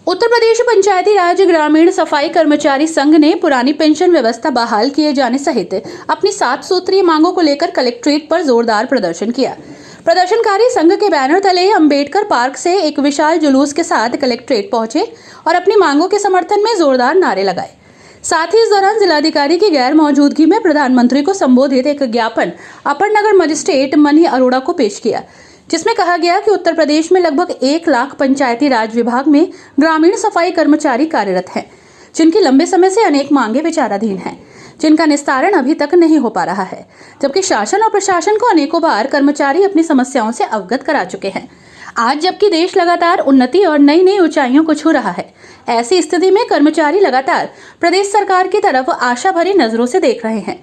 उत्तर प्रदेश पंचायती राज ग्रामीण सफाई कर्मचारी संघ ने पुरानी पेंशन व्यवस्था बहाल किए जाने सहित अपनी 7 सूत्रीय मांगों को लेकर कलेक्ट्रेट पर जोरदार प्रदर्शन किया। प्रदर्शनकारी संघ के बैनर तले अंबेडकर पार्क से एक विशाल जुलूस के साथ कलेक्ट्रेट पहुंचे और अपनी मांगों के समर्थन में जोरदार नारे लगाए। साथ ही इस दौरान जिलाधिकारी की गैर मौजूदगी में प्रधानमंत्री को संबोधित एक ज्ञापन अपर नगर मजिस्ट्रेट मनी अरोड़ा को पेश किया, जिसमें कहा गया कि उत्तर प्रदेश में लगभग 1 लाख पंचायती राज विभाग में ग्रामीण सफाई कर्मचारी कार्यरत हैं, जिनकी लंबे समय से अनेक मांगे विचाराधीन हैं, जिनका निस्तारण अभी तक नहीं हो पा रहा है, जबकि शासन और प्रशासन को अनेकों बार कर्मचारी अपनी समस्याओं से अवगत करा चुके हैं। आज जबकि देश लगातार उन्नति और नई नई ऊंचाइयों को छू रहा है, ऐसी स्थिति में कर्मचारी लगातार प्रदेश सरकार की तरफ आशा भरी नजरों से देख रहे हैं।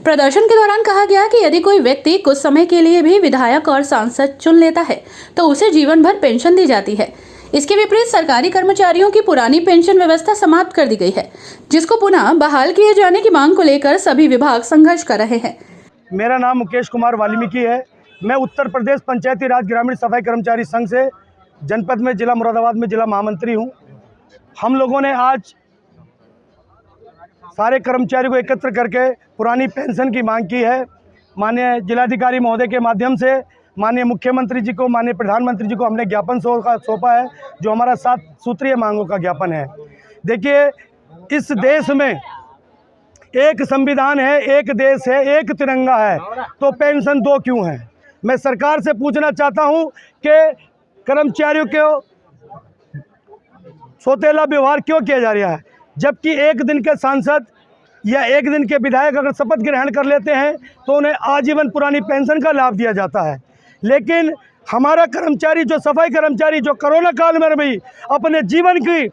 प्रदर्शन के दौरान कहा गया कि यदि कोई व्यक्ति कुछ समय के लिए भी विधायक और सांसद चुन लेता है तो उसे जीवन भर पेंशन दी जाती है। इसके विपरीत सरकारी कर्मचारियों की पुरानी पेंशन व्यवस्था समाप्त कर दी गई है, जिसको पुनः बहाल किए जाने की मांग को लेकर सभी विभाग संघर्ष कर रहे हैं। मेरा नाम मुकेश कुमार वाल्मीकि है। मैं उत्तर प्रदेश पंचायती राज ग्रामीण सफाई कर्मचारी संघ से जनपद में जिला मुरादाबाद में जिला महामंत्री हूँ। हम लोगों ने आज सारे कर्मचारियों को एकत्र करके पुरानी पेंशन की मांग की है। माननीय जिलाधिकारी महोदय के माध्यम से माननीय मुख्यमंत्री जी को, माननीय प्रधानमंत्री जी को हमने ज्ञापन सौंपा है, जो हमारा 7 सूत्रीय मांगों का ज्ञापन है। देखिए, इस देश में एक संविधान है, एक देश है, एक तिरंगा है, तो पेंशन 2 क्यों है? मैं सरकार से पूछना चाहता हूं कि कर्मचारियों को सौतेला व्यवहार क्यों किया जा रहा है, जबकि एक दिन के सांसद या एक दिन के विधायक अगर शपथ ग्रहण कर लेते हैं तो उन्हें आजीवन पुरानी पेंशन का लाभ दिया जाता है। लेकिन हमारा कर्मचारी, जो सफाई कर्मचारी, जो कोरोना काल में भी अपने जीवन की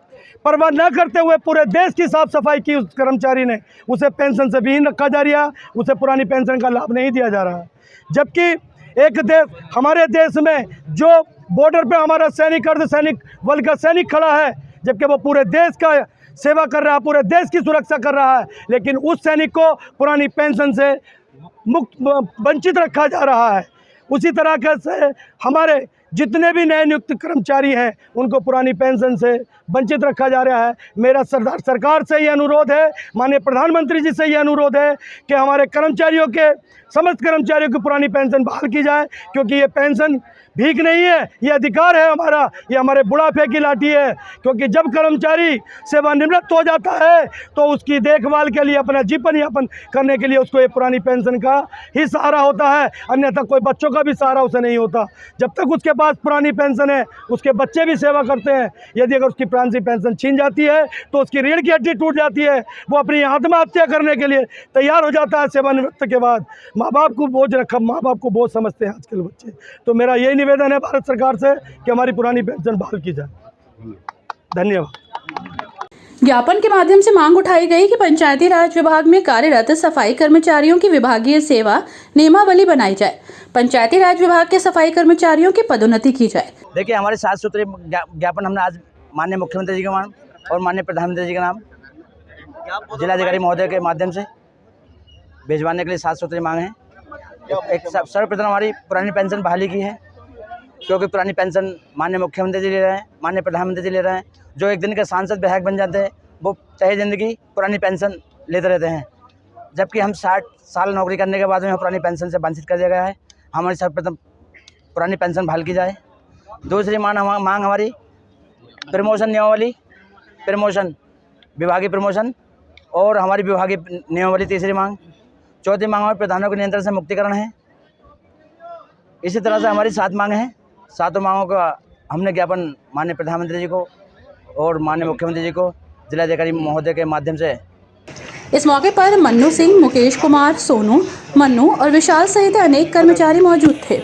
परवाह न करते हुए पूरे देश की साफ सफाई की, उस कर्मचारी ने उसे पेंशन से विहीन रखा जा रहा है, उसे पुरानी पेंशन का लाभ नहीं दिया जा रहा है। जबकि एक देश, हमारे देश में जो बॉर्डर पे हमारा सैनिक, अर्धसैनिक बल का सैनिक खड़ा है, जबकि वो पूरे देश का सेवा कर रहा है, पूरे देश की सुरक्षा कर रहा है, लेकिन उस सैनिक को पुरानी पेंशन से वंचित रखा जा रहा है। उसी तरह से हमारे जितने भी नए नियुक्त कर्मचारी हैं उनको पुरानी पेंशन से वंचित रखा जा रहा है। मेरा सरकार से ये अनुरोध है, माननीय प्रधानमंत्री जी से ये अनुरोध है कि हमारे कर्मचारियों के, समस्त कर्मचारियों की पुरानी पेंशन बहाल की जाए, क्योंकि ये पेंशन भीख नहीं है, ये अधिकार है हमारा, ये हमारे बुढ़ापे की लाठी है। क्योंकि जब कर्मचारी सेवानिवृत्त हो जाता है तो उसकी देखभाल के लिए, अपना जीवन यापन करने के लिए उसको ये पुरानी पेंशन का ही सहारा होता है, अन्यथा कोई बच्चों का भी सहारा उसे नहीं होता। जब तक उसके पास पुरानी पेंशन है, उसके बच्चे भी सेवा करते हैं। यदि अगर उसकी पुरानी पेंशन छीन जाती है तो उसकी रीढ़ की हड्डी टूट जाती है, वो अपनी आत्महत्या करने के लिए तैयार हो जाता है सेवानिवृत्त के बाद। माँ बाप को बोझ समझते हैं आजकल बच्चे। तो मेरा यही निवेदन है भारत सरकार से कि हमारी पुरानी पेंशन बहाल की जाए। धन्यवाद। ज्ञापन के माध्यम से मांग उठाई गई कि पंचायती राज विभाग में कार्यरत सफाई कर्मचारियों की विभागीय सेवा नियमावली बनाई जाए, पंचायती राज विभाग के सफाई कर्मचारियों की पदोन्नति की जाए। देखिए, हमारे 7 सूत्रीय ज्ञापन हमने आज माननीय मुख्यमंत्री जी के नाम और माननीय प्रधानमंत्री जी के नाम जिलाधिकारी महोदय के माध्यम से भिजवाने के लिए 7 सूत्रीय मांग है। एक सर्वप्रथम हमारी पुरानी पेंशन बहाली की है, क्योंकि पुरानी पेंशन माननीय मुख्यमंत्री जी ले रहे हैं, माननीय प्रधानमंत्री जी ले रहे हैं। जो एक दिन के सांसद विधायक बन जाते हैं वो चाहे ज़िंदगी पुरानी पेंशन लेते रहते हैं, जबकि हम 60 साल नौकरी करने के बाद में पुरानी पेंशन से वंचित कर दिया गया है। हमारी सर्वप्रथम पुरानी पेंशन बहाल की जाए। दूसरी मांग हमारी प्रमोशन नियमावली, प्रमोशन, विभागीय प्रमोशन और हमारी विभागीय नियमावली तीसरी मांग। चौथी मांग हमारे प्रधानों के नियंत्रण से मुक्तिकरण है। इसी तरह से हमारी 7 मांगें हैं। 7 मांगों का हमने ज्ञापन माननीय प्रधानमंत्री जी को और माननीय मुख्यमंत्री जी को जिलाधिकारी महोदय के माध्यम से। इस मौके पर मन्नू सिंह, मुकेश कुमार, सोनू, मन्नू और विशाल सहित अनेक कर्मचारी मौजूद थे।